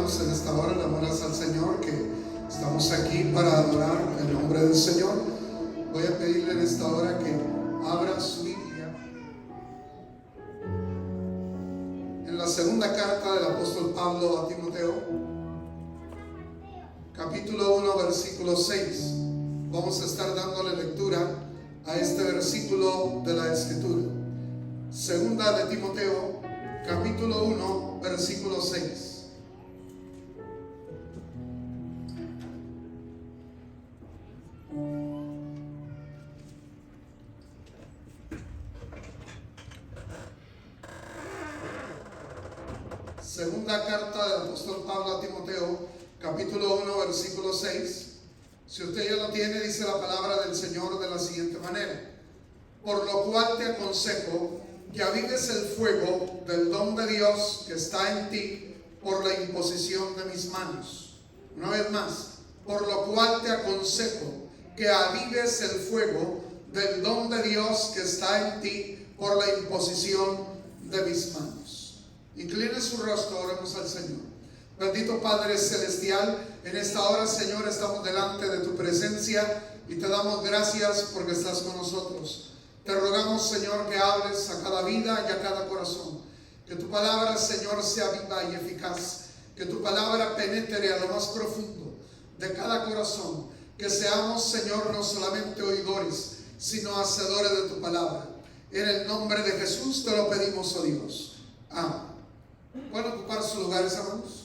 hermanos, en esta hora damos gracias al Señor que estamos aquí para adorar el nombre del Señor. Voy a pedirle en esta hora que abra su Biblia en la segunda carta del apóstol Pablo a Timoteo, capítulo 1, versículo 6. Vamos a estar dándole lectura a este versículo de la Escritura. Segunda de Timoteo, capítulo 1, versículo 6. Segunda carta del apóstol Pablo a Timoteo, capítulo 1, versículo 6. Si usted ya lo tiene, dice la palabra del Señor de la siguiente manera: por lo cual te aconsejo que avives el fuego del don de Dios que está en ti por la imposición de mis manos. Una vez más, por lo cual te aconsejo que avives el fuego del don de Dios que está en ti por la imposición de mis manos. Incline su rostro, oremos al Señor. Bendito Padre Celestial, en esta hora, Señor, estamos delante de tu presencia y te damos gracias porque estás con nosotros. Te rogamos, Señor, que hables a cada vida y a cada corazón. Que tu palabra, Señor, sea viva y eficaz. Que tu palabra penetre a lo más profundo de cada corazón. Que seamos, Señor, no solamente oidores, sino hacedores de tu palabra. En el nombre de Jesús te lo pedimos, oh Dios. Amén. ¿Pueden ocupar sus lugares, hermanos?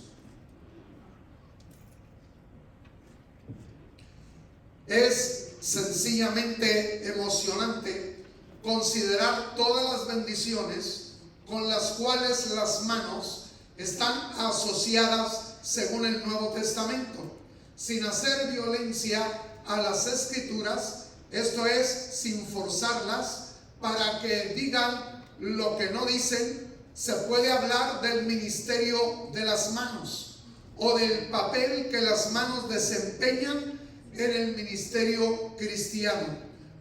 Es sencillamente emocionante considerar todas las bendiciones con las cuales las manos están asociadas según el Nuevo Testamento, sin hacer violencia a las Escrituras, esto es, sin forzarlas para que digan lo que no dicen. Se puede hablar del ministerio de las manos o del papel que las manos desempeñan en el ministerio cristiano.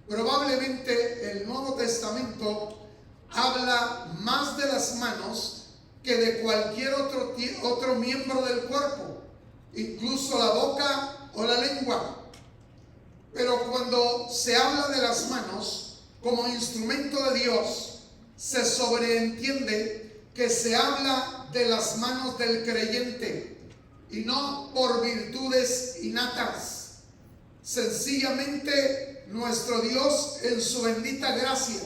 Probablemente el Nuevo Testamento habla más de las manos que de cualquier otro miembro del cuerpo, incluso la boca o la lengua. Pero cuando se habla de las manos como instrumento de Dios, se sobreentiende que se habla de las manos del creyente y no por virtudes innatas. Sencillamente nuestro Dios, en su bendita gracia,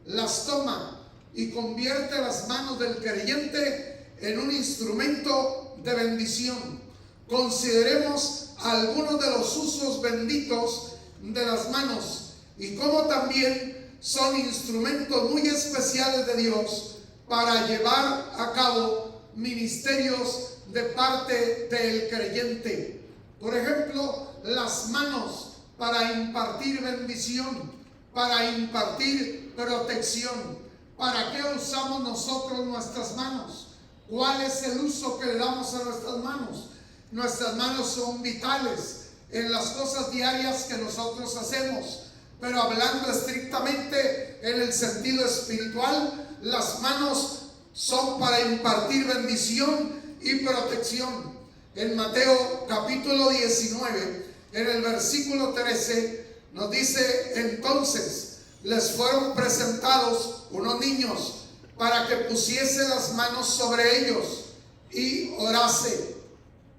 las toma y convierte las manos del creyente en un instrumento de bendición. Consideremos algunos de los usos benditos de las manos y cómo también son instrumentos muy especiales de Dios para llevar a cabo ministerios de parte del creyente. Por ejemplo, las manos para impartir bendición, para impartir protección. ¿Para qué usamos nosotros nuestras manos? ¿Cuál es el uso que le damos a nuestras manos? Nuestras manos son vitales en las cosas diarias que nosotros hacemos. Pero hablando estrictamente en el sentido espiritual, las manos son para impartir bendición y protección. En Mateo capítulo 19, en el versículo 13, nos dice: entonces les fueron presentados unos niños para que pusiese las manos sobre ellos y orase.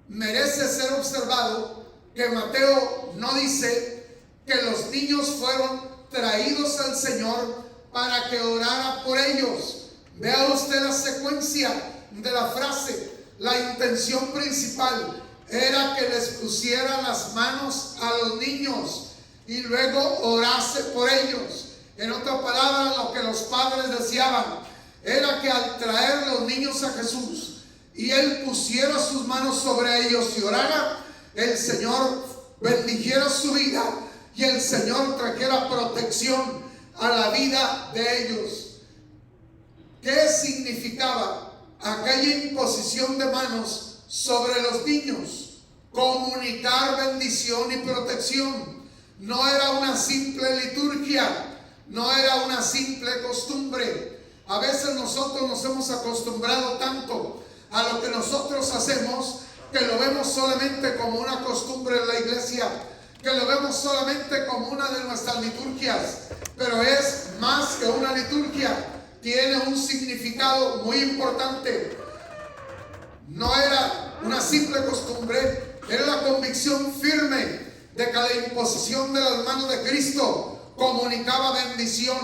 Merece ser observado que Mateo no dice que los niños fueron traídos al Señor para que orara por ellos. Vea usted la secuencia de la frase. La intención principal era que les pusiera las manos a los niños y luego orase por ellos. En otras palabras, lo que los padres deseaban era que al traer los niños a Jesús y Él pusiera sus manos sobre ellos y orara, el Señor bendijera su vida y el Señor trajera protección a la vida de ellos. ¿Qué significaba aquella imposición de manos sobre los niños? Comunicar bendición y protección. No era una simple liturgia, no era una simple costumbre. A veces nosotros nos hemos acostumbrado tanto a lo que nosotros hacemos que lo vemos solamente como una costumbre en la iglesia, que lo vemos solamente como una de nuestras liturgias, pero es más que una liturgia, tiene un significado muy importante. No era una simple costumbre, era la convicción firme de que la imposición de las manos de Cristo comunicaba bendición,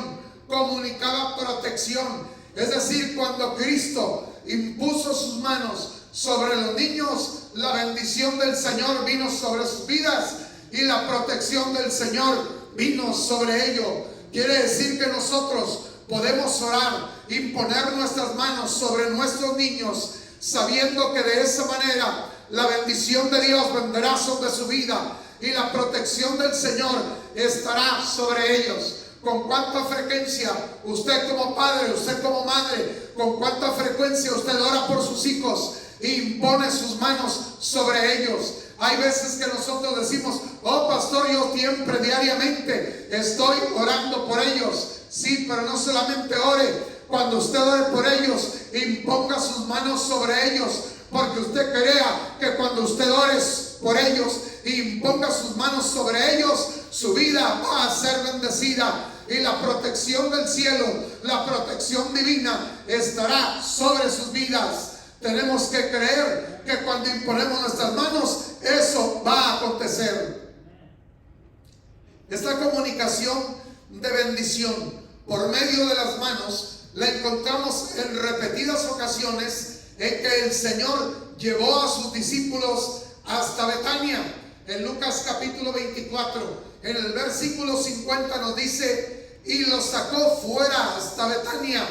comunicaba protección. Es decir, cuando Cristo impuso sus manos sobre los niños, la bendición del Señor vino sobre sus vidas y la protección del Señor vino sobre ellos. Quiere decir que nosotros podemos orar, imponer nuestras manos sobre nuestros niños, sabiendo que de esa manera la bendición de Dios vendrá sobre su vida y la protección del Señor estará sobre ellos. ¿Con cuánta frecuencia usted como padre, usted como madre, con cuánta frecuencia usted ora por sus hijos e impone sus manos sobre ellos? Hay veces que nosotros decimos: oh pastor, yo siempre, diariamente estoy orando por ellos. Sí, pero no solamente ore. Cuando usted ore por ellos, imponga sus manos sobre ellos, porque usted crea que cuando usted ore por ellos e imponga sus manos sobre ellos, su vida va a ser bendecida y la protección del cielo, la protección divina estará sobre sus vidas. Tenemos que creer que cuando imponemos nuestras manos, eso va a acontecer. Esta comunicación de bendición por medio de las manos la encontramos en repetidas ocasiones en que el Señor llevó a sus discípulos hasta Betania. En Lucas capítulo 24, en el versículo 50 nos dice: y los sacó fuera hasta Betania,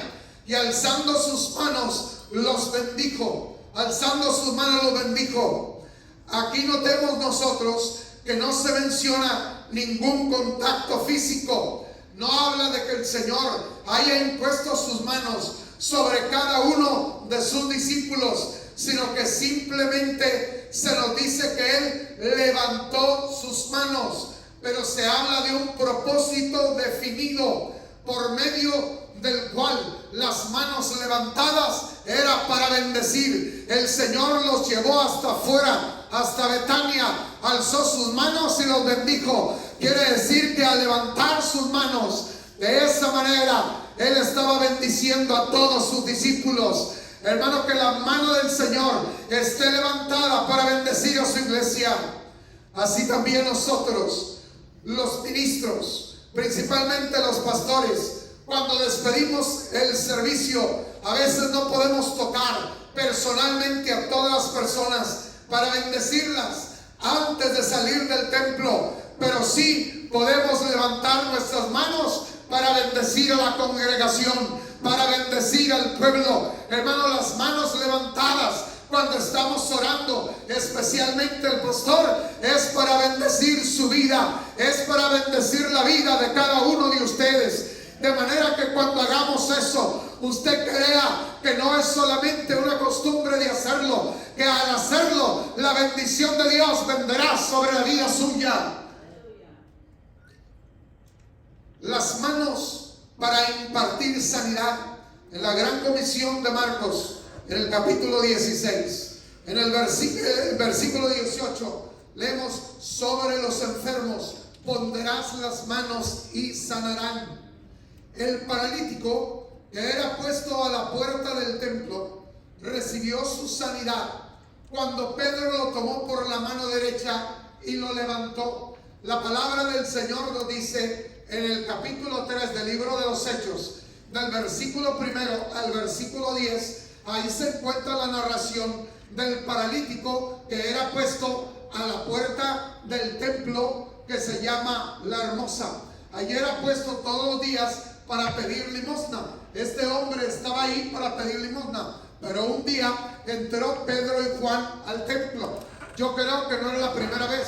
y alzando sus manos los bendijo. Alzando sus manos los bendijo. Aquí notemos nosotros que no se menciona ningún contacto físico. No habla de que el Señor haya impuesto sus manos sobre cada uno de sus discípulos, sino que simplemente se nos dice que Él levantó sus manos. Pero se habla de un propósito definido por medio del cual las manos levantadas era para bendecir. El Señor los llevó hasta afuera, hasta Betania, alzó sus manos y los bendijo. Quiere decir que al levantar sus manos de esa manera, Él estaba bendiciendo a todos sus discípulos. Hermano, que la mano del Señor esté levantada para bendecir a su iglesia. Así también nosotros, los ministros, principalmente los pastores, cuando despedimos el servicio, a veces no podemos tocar personalmente a todas las personas para bendecirlas antes de salir del templo, pero sí podemos levantar nuestras manos para bendecir a la congregación, para bendecir al pueblo. Hermano, las manos levantadas cuando estamos orando, especialmente el pastor, es para bendecir su vida, es para bendecir la vida de cada uno de ustedes. De manera que cuando hagamos eso, usted crea que no es solamente una costumbre de hacerlo, que al hacerlo la bendición de Dios vendrá sobre la vida suya. Las manos para impartir sanidad. En la gran comisión de Marcos, en el capítulo 16, en el versículo 18, leemos: sobre los enfermos pondrás las manos y sanarán. El paralítico que era puesto a la puerta del templo recibió su sanidad cuando Pedro lo tomó por la mano derecha y lo levantó. La palabra del Señor nos dice en el capítulo 3 del libro de los Hechos, del versículo 1 al versículo 10, ahí se encuentra la narración del paralítico que era puesto a la puerta del templo que se llama La Hermosa. Allí era puesto todos los días para pedir limosna. Este hombre estaba ahí para pedir limosna, pero un día entró Pedro y Juan al templo. Yo creo que no era la primera vez,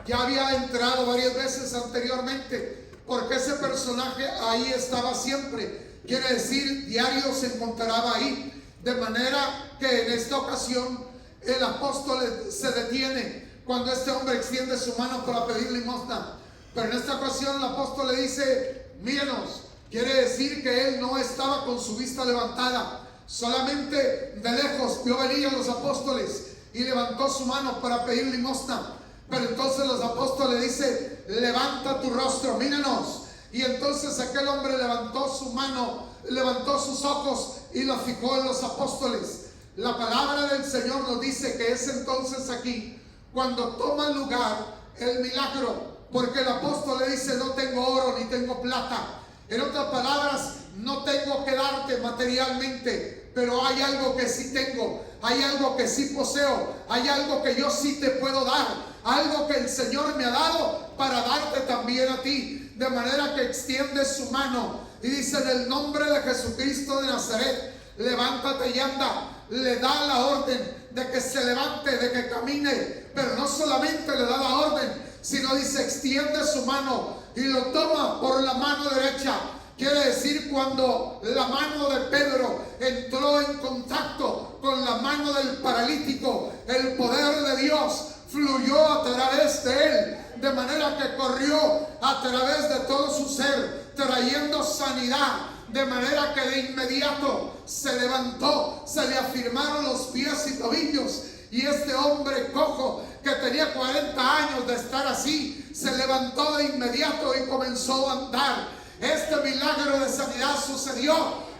ya había entrado varias veces anteriormente, porque ese personaje ahí estaba siempre. Quiere decir, diario se encontraba ahí. De manera que en esta ocasión el apóstol se detiene cuando este hombre extiende su mano para pedir limosna. Pero en esta ocasión el apóstol le dice: mírenos. Quiere decir que él no estaba con su vista levantada, solamente de lejos vio venir a los apóstoles. y levantó su mano para pedir limosna. Pero entonces los apóstoles le dicen: levanta tu rostro, míranos. Y entonces aquel hombre levantó su mano, levantó sus ojos y los fijó en los apóstoles. La palabra del Señor nos dice que es entonces aquí cuando toma lugar el milagro, porque el apóstol le dice: no tengo oro ni tengo plata. En otras palabras, no tengo que darte materialmente, pero hay algo que sí tengo, hay algo que sí poseo, hay algo que yo sí te puedo dar, algo que el Señor me ha dado para darte también a ti. De manera que extiende su mano y dice: en el nombre de Jesucristo de Nazaret, levántate y anda. Le da la orden de que se levante, de que camine, pero no solamente le da la orden, sino dice: extiende su mano y lo toma por la mano derecha. Quiere decir, cuando la mano de Pedro entró en contacto con la mano del paralítico, el poder de Dios fluyó a través de él, de manera que corrió a través de todo su ser, trayendo sanidad. De manera que de inmediato se levantó, se le afirmaron los pies y tobillos, y este hombre cojo que tenía 40 años de estar así, se levantó de inmediato y comenzó a andar. Este milagro de sanidad sucedió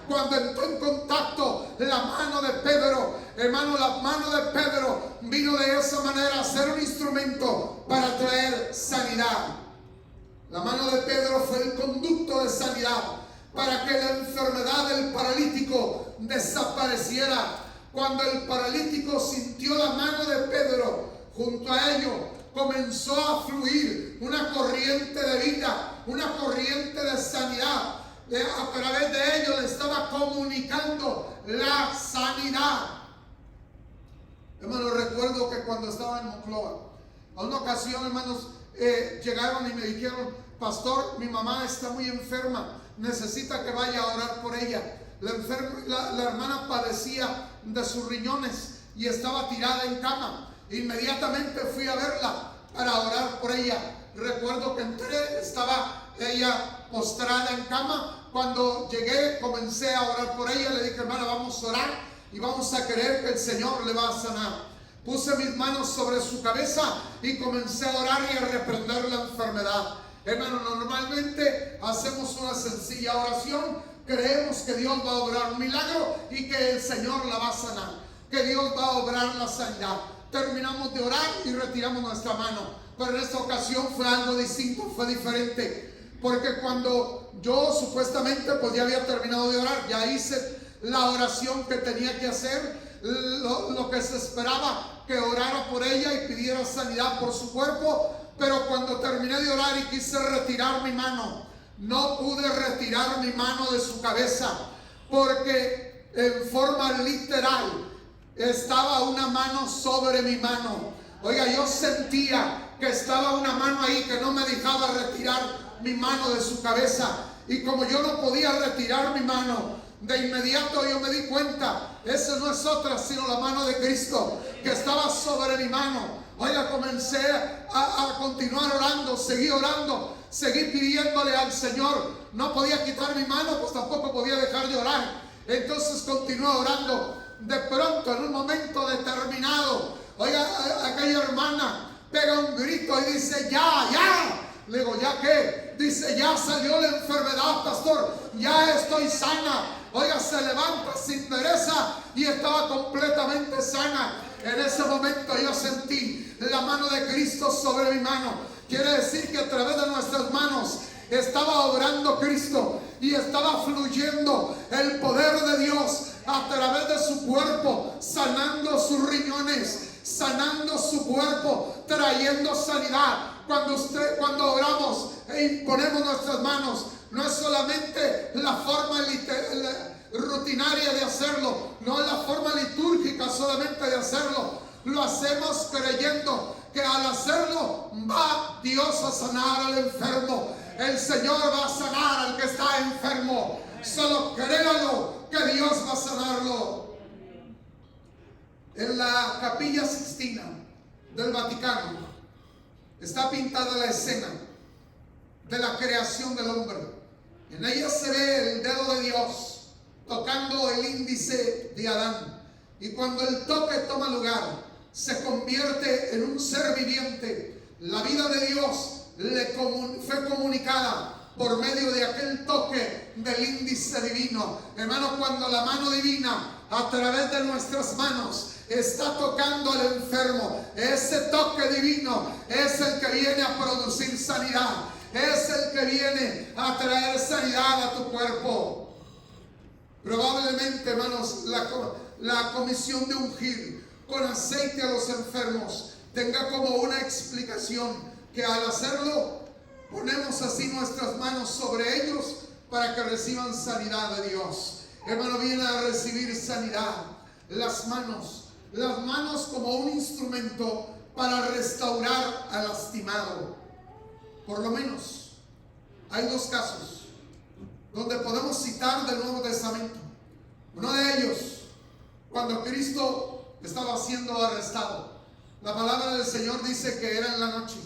cuando entró en contacto la mano de Pedro. Hermano, la mano de Pedro vino de esa manera a ser un instrumento para traer sanidad. La mano de Pedro fue el conducto de sanidad para que la enfermedad del paralítico desapareciera. Cuando el paralítico sintió la mano de Pedro, junto a ello comenzó a fluir una corriente de vida, una corriente de sanidad. A través de ello le estaba comunicando la sanidad. Hermano, recuerdo que cuando estaba en Monclova, a una ocasión, hermanos, llegaron y me dijeron: pastor, mi mamá está muy enferma, necesita que vaya a orar por ella. La hermana padecía de sus riñones y estaba tirada en cama. Inmediatamente fui a verla para orar por ella. Recuerdo que entré, estaba ella postrada en cama. Cuando llegué, comencé a orar por ella. Le dije: hermana, vamos a orar y vamos a creer que el Señor le va a sanar. Puse mis manos sobre su cabeza y comencé a orar y a reprender la enfermedad. Hermano, normalmente hacemos una sencilla oración, creemos que Dios va a obrar un milagro y que el Señor la va a sanar, que Dios va a obrar la sanidad. Terminamos de orar y retiramos nuestra mano, pero en esta ocasión fue algo distinto, fue diferente, porque cuando yo supuestamente pues ya había terminado de orar, ya hice la oración que tenía que hacer, lo que se esperaba, que orara por ella y pidiera sanidad por su cuerpo. Pero cuando terminé de orar y quise retirar mi mano, no pude retirar mi mano de su cabeza, porque en forma literal estaba una mano sobre mi mano. Oiga, yo sentía que estaba una mano ahí que no me dejaba retirar mi mano de su cabeza. Y como yo no podía retirar mi mano, de inmediato yo me di cuenta, esa no es otra sino la mano de Cristo que estaba sobre mi mano. Oiga, comencé a continuar orando, seguí pidiéndole al Señor. No podía quitar mi mano, pues tampoco podía dejar de orar. Entonces continué orando. De pronto, en un momento determinado, oiga, aquella hermana pega un grito y dice: ya. Le digo: ¿ya qué? Dice: ya salió la enfermedad, pastor, ya estoy sana. Oiga, se levanta, se endereza y estaba completamente sana. En ese momento yo sentí la mano de Cristo sobre mi mano. Quiere decir que a través de nuestras manos estaba obrando Cristo y estaba fluyendo el poder de Dios a través de su cuerpo, sanando sus riñones, sanando su cuerpo, trayendo sanidad. Cuando oramos e imponemos nuestras manos, no es solamente la forma rutinaria de hacerlo, no es la forma litúrgica solamente de hacerlo. Lo hacemos creyendo que al hacerlo va Dios a sanar al enfermo. El Señor va a sanar al que está enfermo. Solo créalo que Dios va a sanarlo. En la Capilla Sixtina del Vaticano está pintada la escena de la creación del hombre. En ella se ve el dedo de Dios tocando el índice de Adán. Y cuando el toque toma lugar, se convierte en un ser viviente. La vida de Dios fue comunicada por medio de aquel toque del índice divino. Hermano, cuando la mano divina a través de nuestras manos está tocando al enfermo, ese toque divino es el que viene a producir sanidad, es el que viene a traer sanidad a tu cuerpo. Probablemente, hermanos, la comisión de ungir con aceite a los enfermos tenga como una explicación que al hacerlo ponemos así nuestras manos sobre ellos para que reciban sanidad de Dios. Hermano, viene a recibir sanidad. Las manos como un instrumento para restaurar al lastimado. Por lo menos hay dos casos donde podemos citar del Nuevo Testamento. Uno de ellos, cuando Cristo estaba siendo arrestado. La palabra del Señor dice que era en la noche.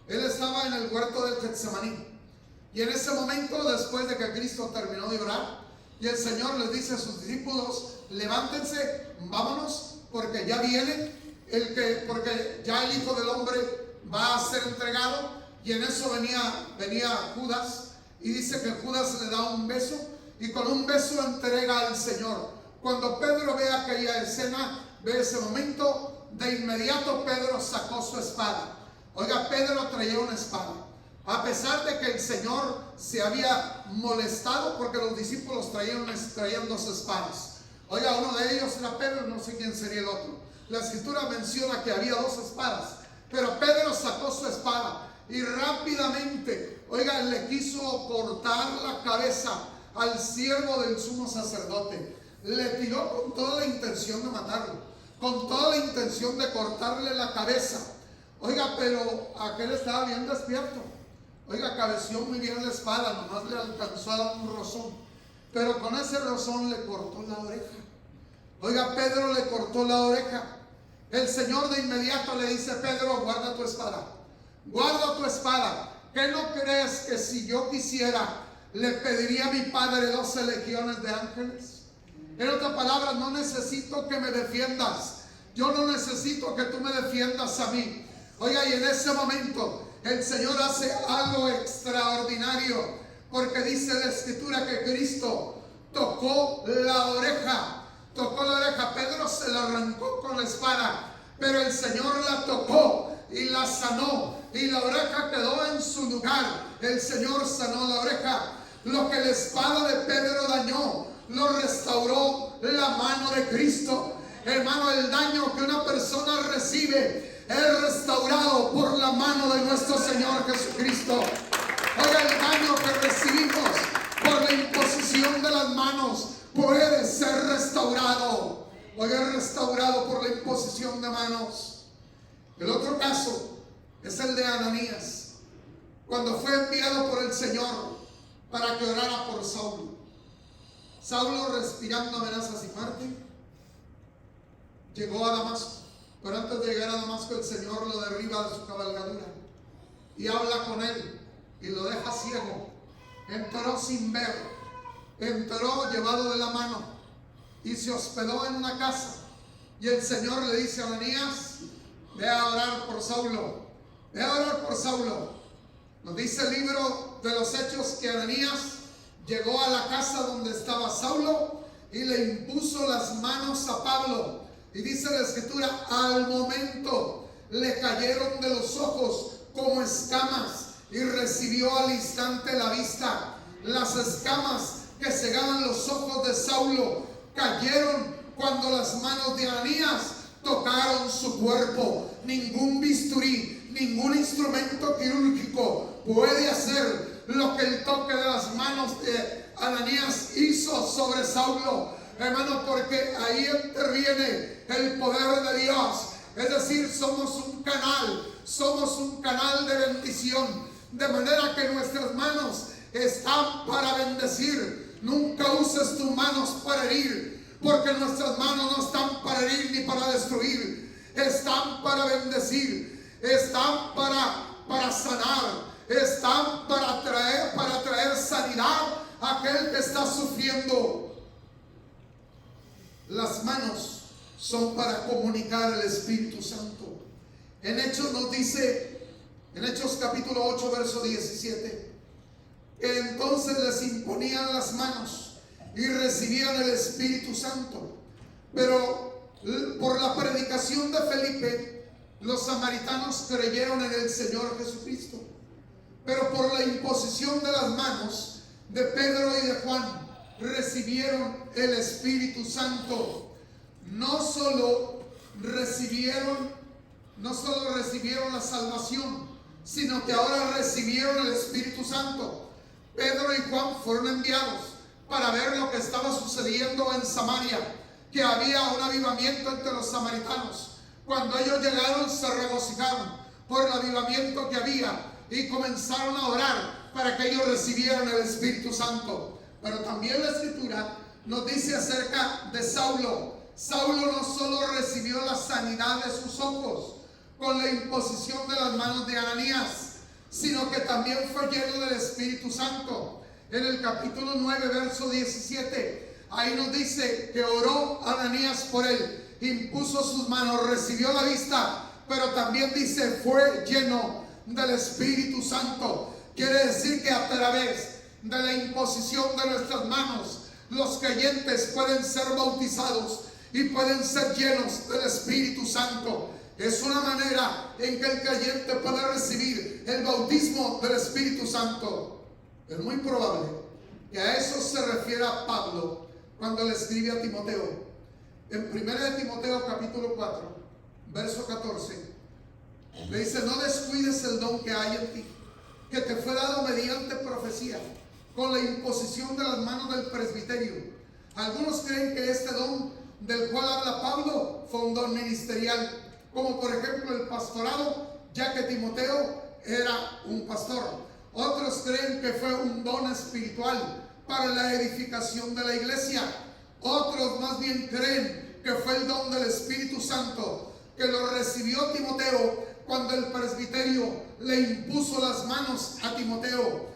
Él estaba en el huerto del Getsemaní. Y en ese momento, después de que Cristo terminó de orar, y el Señor les dice a sus discípulos: levántense, vámonos, porque ya viene porque ya el Hijo del Hombre va a ser entregado. Y en eso venía Judas, y dice que Judas le da un beso, y con un beso entrega al Señor. Cuando Pedro ve aquella escena, ve ese momento, de inmediato Pedro sacó su espada. Oiga, Pedro traía una espada. A pesar de que el Señor se había molestado porque los discípulos traían dos espadas. Oiga, uno de ellos era Pedro, no sé quién sería el otro. La escritura menciona que había dos espadas, pero Pedro sacó su espada y rápidamente, oiga, le quiso cortar la cabeza al siervo del sumo sacerdote. Le tiró con toda la intención de matarlo, con toda la intención de cortarle la cabeza. Oiga, pero aquel estaba bien despierto. Oiga, cabeció muy bien la espada, nomás le alcanzó a dar un rozón. Pero con ese rozón le cortó la oreja. Oiga, Pedro le cortó la oreja. El Señor de inmediato le dice: Pedro, guarda tu espada. Guarda tu espada. ¿Qué no crees que si yo quisiera, le pediría a mi Padre 12 legiones de ángeles? En otras palabras, no necesito que me defiendas. Yo no necesito que tú me defiendas a mí. Oiga, y en ese momento el Señor hace algo extraordinario, porque dice la escritura que Cristo tocó la oreja. Pedro se la arrancó con la espada, pero el Señor la tocó y la sanó, y la oreja quedó en su lugar. El Señor sanó la oreja. Lo que la espada de Pedro dañó, lo restauró la mano de Cristo. Hermano, el daño que una persona recibe es restaurado por la mano de nuestro Señor Jesucristo. Oiga, el daño que recibimos por la imposición de las manos puede ser restaurado. Oiga, restaurado por la imposición de manos. El otro caso es el de Ananías, cuando fue enviado por el Señor para que orara por Saulo. Saulo, respirando amenazas y muerte, llegó a Damasco. Pero antes de llegar a Damasco, el Señor lo derriba de su cabalgadura y habla con él y lo deja ciego. Entró sin ver, entró llevado de la mano y se hospedó en una casa. Y el Señor le dice a Ananías: ve a orar por Saulo, ve a orar por Saulo. Nos dice el libro de los Hechos que Ananías llegó a la casa donde estaba Saulo y le impuso las manos a Pablo. Y dice la escritura: al momento le cayeron de los ojos como escamas y recibió al instante la vista. Las escamas que cegaban los ojos de Saulo cayeron cuando las manos de Ananías tocaron su cuerpo. Ningún bisturí, ningún instrumento quirúrgico puede hacer lo que el toque de las manos de Ananías hizo sobre Saulo. Hermano, porque ahí interviene el poder de Dios. Es decir, somos un canal de bendición. De manera que nuestras manos están para bendecir. Nunca uses tus manos para herir, porque nuestras manos no están para herir ni para destruir. Están para bendecir, están para sanar, están para traer sanidad a aquel que está sufriendo. Las manos son para comunicar el Espíritu Santo. En Hechos nos dice, en Hechos capítulo 8, verso 17, que entonces les imponían las manos y recibían el Espíritu Santo. Pero por la predicación de Felipe, los samaritanos creyeron en el Señor Jesucristo. Pero por la imposición de las manos de Pedro y de Juan, recibieron el Espíritu Santo. No solo recibieron la salvación, sino que ahora recibieron el Espíritu Santo. Pedro y Juan fueron enviados para ver lo que estaba sucediendo en Samaria, que había un avivamiento entre los samaritanos. Cuando ellos llegaron, se regocijaron por el avivamiento que había y comenzaron a orar para que ellos recibieran el Espíritu Santo. Pero también la Escritura nos dice acerca de Saulo. Saulo no solo recibió la sanidad de sus ojos con la imposición de las manos de Ananías, sino que también fue lleno del Espíritu Santo. En el capítulo 9, verso 17, ahí nos dice que oró Ananías por él, impuso sus manos, recibió la vista, pero también dice fue lleno del Espíritu Santo. Quiere decir que a través de la imposición de nuestras manos, los creyentes pueden ser bautizados y pueden ser llenos del Espíritu Santo. Es una manera en que el creyente puede recibir el bautismo del Espíritu Santo. Es muy probable que a eso se refiera Pablo cuando le escribe a Timoteo. En 1 de Timoteo capítulo 4, verso 14, le dice: no descuides el don que hay en ti, que te fue dado mediante profecía, con la imposición de las manos del presbiterio. Algunos creen que este don del cual habla Pablo fue un don ministerial, como por ejemplo el pastorado, ya que Timoteo era un pastor. Otros creen que fue un don espiritual para la edificación de la iglesia. Otros más bien creen que fue el don del Espíritu Santo, que lo recibió Timoteo cuando el presbiterio le impuso las manos a Timoteo.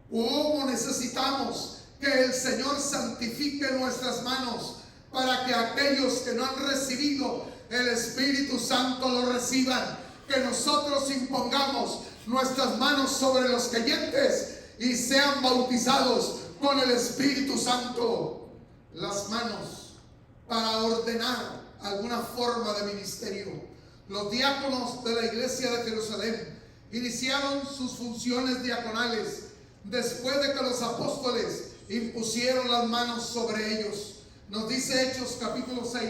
¿Cómo necesitamos que el Señor santifique nuestras manos para que aquellos que no han recibido el Espíritu Santo lo reciban? Que nosotros impongamos nuestras manos sobre los creyentes y sean bautizados con el Espíritu Santo. Las manos para ordenar alguna forma de ministerio. Los diáconos de la iglesia de Jerusalén iniciaron sus funciones diaconales después de que los apóstoles impusieron las manos sobre ellos. Nos dice Hechos capítulo 6,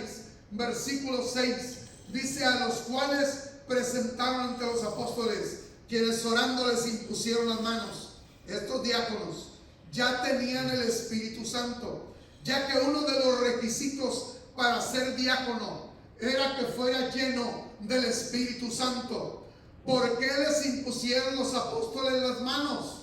versículo 6, dice: a los cuales presentaron ante los apóstoles, quienes orando les impusieron las manos. Estos diáconos ya tenían el Espíritu Santo, ya que uno de los requisitos para ser diácono era que fuera lleno del Espíritu Santo. ¿Por qué les impusieron los apóstoles las manos?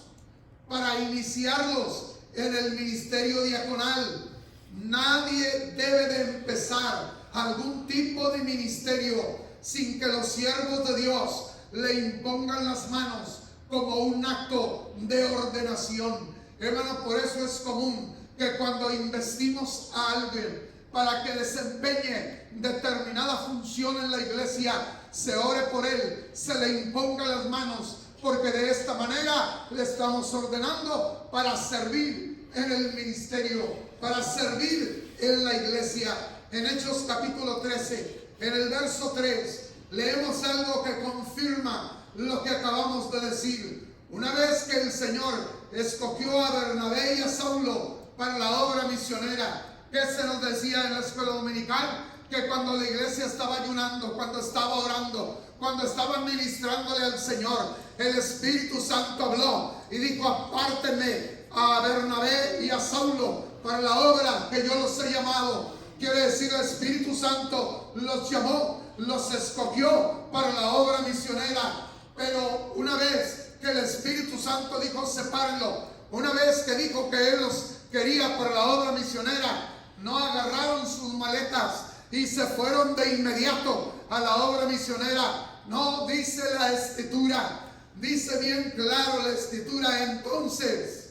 Para iniciarlos en el ministerio diaconal. Nadie debe de empezar algún tipo de ministerio sin que los siervos de Dios le impongan las manos como un acto de ordenación. Hermano, por eso es común que cuando investimos a alguien para que desempeñe determinada función en la iglesia, se ore por él, se le imponga las manos, porque de esta manera le estamos ordenando para servir en el ministerio, para servir en la iglesia. En Hechos capítulo 13, en el verso 3, leemos algo que confirma lo que acabamos de decir. Una vez que el Señor escogió a Bernabé y a Saulo para la obra misionera, ¿qué se nos decía en la escuela dominical? Que cuando la iglesia estaba ayunando, cuando estaba orando, cuando estaba ministrándole al Señor, el Espíritu Santo habló y dijo: apártenme a Bernabé y a Saulo para la obra que yo los he llamado. Quiere decir, el Espíritu Santo los llamó, los escogió para la obra misionera. Pero una vez que el Espíritu Santo dijo: sepárenlo, una vez que dijo que Él los quería para la obra misionera, no agarraron sus maletas y se fueron de inmediato a la obra misionera. No, dice la Escritura, dice bien claro la Escritura: entonces,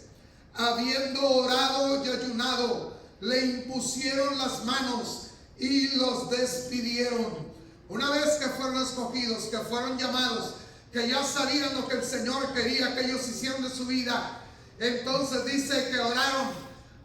habiendo orado y ayunado, le impusieron las manos y los despidieron. Una vez que fueron escogidos, que fueron llamados, que ya sabían lo que el Señor quería que ellos hicieran de su vida, entonces dice que oraron,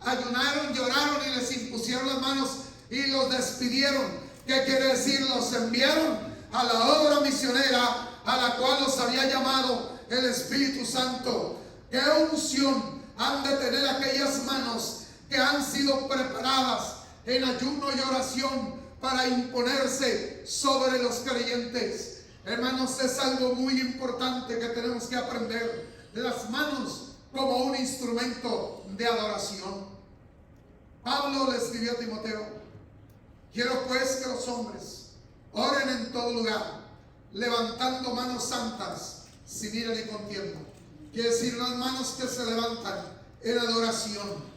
ayunaron, lloraron y les impusieron las manos y los despidieron. ¿Qué quiere decir? Los enviaron a la obra misionera a la cual los había llamado el Espíritu Santo. ¿Qué unción han de tener aquellas manos que han sido preparadas en ayuno y oración para imponerse sobre los creyentes? Hermanos, es algo muy importante que tenemos que aprender. Las manos como un instrumento de adoración. Pablo le escribió a Timoteo: quiero pues que los hombres oren en todo lugar, levantando manos santas, sin ira ni contienda. Quiere decir, las manos que se levantan en adoración.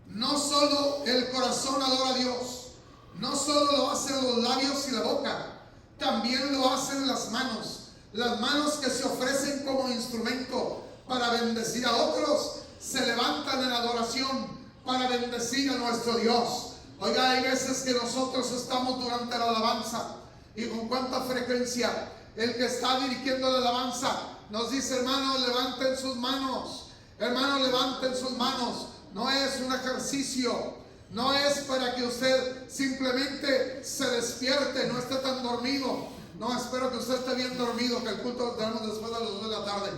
No solo el corazón adora a Dios, no solo lo hacen los labios y la boca, también lo hacen las manos. Las manos que se ofrecen como instrumento para bendecir a otros, se levantan en adoración para bendecir a nuestro Dios. Oiga, hay veces que nosotros estamos durante la alabanza y con cuánta frecuencia el que está dirigiendo la alabanza nos dice: hermanos, levanten sus manos, hermanos, levanten sus manos. No es un ejercicio, no es para que usted simplemente se despierte, no esté tan dormido. No, espero que usted esté bien dormido, que el culto lo tenemos después de las 2 de la tarde.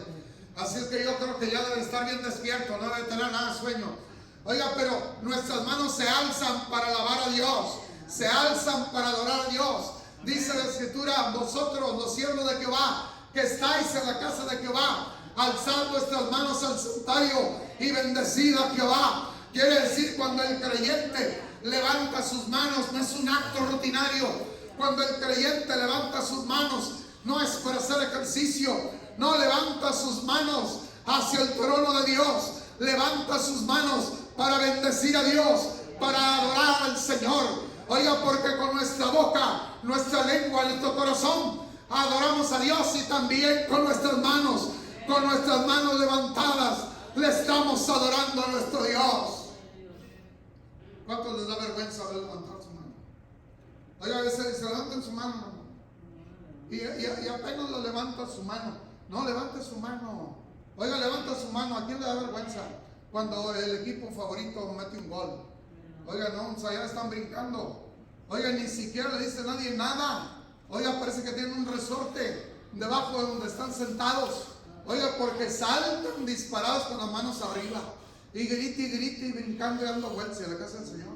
Así es que yo creo que ya debe estar bien despierto, no debe tener nada de sueño. Oiga, pero nuestras manos se alzan para alabar a Dios, se alzan para adorar a Dios. Dice la Escritura: vosotros, los siervos de Jehová, que estáis en la casa de Jehová, alzad vuestras manos al santuario y bendecid a Jehová. Quiere decir, cuando el creyente levanta sus manos, no es un acto rutinario. Cuando el creyente levanta sus manos, no es para hacer ejercicio, no, levanta sus manos hacia el trono de Dios, levanta sus manos para bendecir a Dios, para adorar al Señor. Oiga, porque con nuestra boca, nuestra lengua, nuestro corazón adoramos a Dios, y también con nuestras manos levantadas, le estamos adorando a nuestro Dios. ¿Cuántos les da vergüenza de levantar su mano? Oiga, a veces se levantan su mano, hermano, y apenas lo levanta su mano. No, levante su mano. Oiga, levanta su mano. ¿A quién le da vergüenza cuando el equipo favorito mete un gol? Oiga, no, allá están brincando. Oiga, ni siquiera le dice nadie nada. Oiga, parece que tienen un resorte debajo de donde están sentados. Oiga, porque saltan disparados con las manos arriba, y grite y brincando y dando vueltas. ¿A la casa del Señor?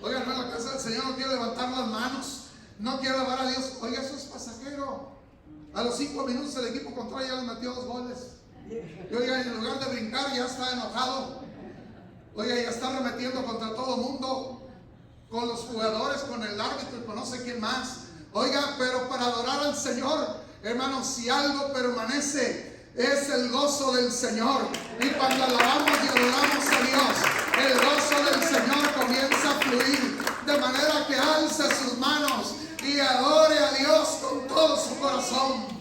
Oiga, no, en la casa del Señor no quiere levantar las manos, no quiere alabar a Dios. Oiga, eso es pasajero. A los 5 minutos el equipo contrario ya les metió 2 goles. Y oiga, en lugar de brincar, ya está enojado. Oiga, ya está arremetiendo contra todo el mundo, con los jugadores, con el árbitro y con no sé quién más. Oiga, pero para adorar al Señor, hermanos, si algo permanece, es el gozo del Señor. Y cuando alabamos y adoramos a Dios, el gozo del Señor comienza a fluir, de manera que alce sus manos y adore a Dios con todo su corazón.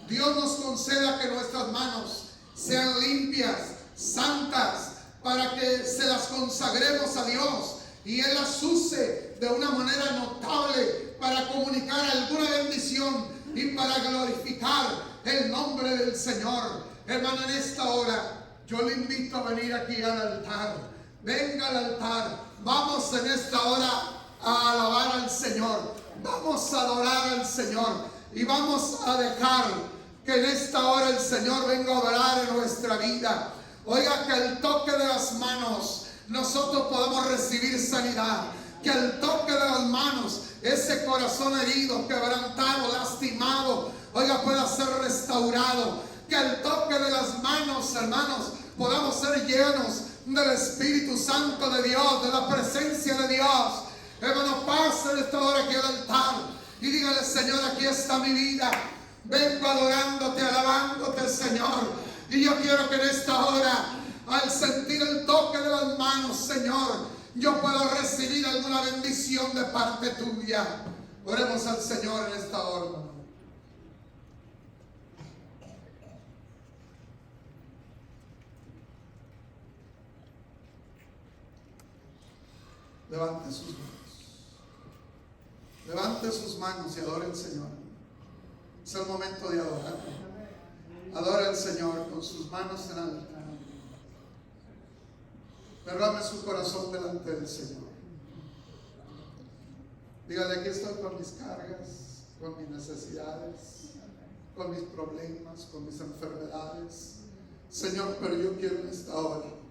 Dios nos conceda que nuestras manos sean limpias, santas, para que se las consagremos a Dios y Él las use de una manera notable para comunicar alguna bendición y para glorificar el nombre del Señor. Hermano, en esta hora yo le invito a venir aquí al altar. Venga al altar. Vamos en esta hora a alabar al Señor. Vamos a adorar al Señor y vamos a dejar que en esta hora el Señor venga a obrar en nuestra vida. Oiga, que al toque de las manos nosotros podamos recibir sanidad. Que al toque de las manos ese corazón herido, quebrantado, lastimado, oiga, pueda ser restaurado. Que al toque de las manos, hermanos, podamos ser llenos del Espíritu Santo de Dios, de la presencia de Dios. Hermano, pase de esta hora aquí al altar y dígale: Señor, aquí está mi vida. Vengo adorándote, alabándote, Señor. Y yo quiero que en esta hora, al sentir el toque de las manos, Señor, yo pueda recibir alguna bendición de parte tuya. Oremos al Señor en esta hora. Levante sus manos. Levante sus manos y adore al Señor. Es el momento de adorar. Adora al Señor con sus manos en alto. Derrame su corazón delante del Señor. Dígale: aquí estoy con mis cargas, con mis necesidades, con mis problemas, con mis enfermedades. Señor, pero yo quiero en esta hora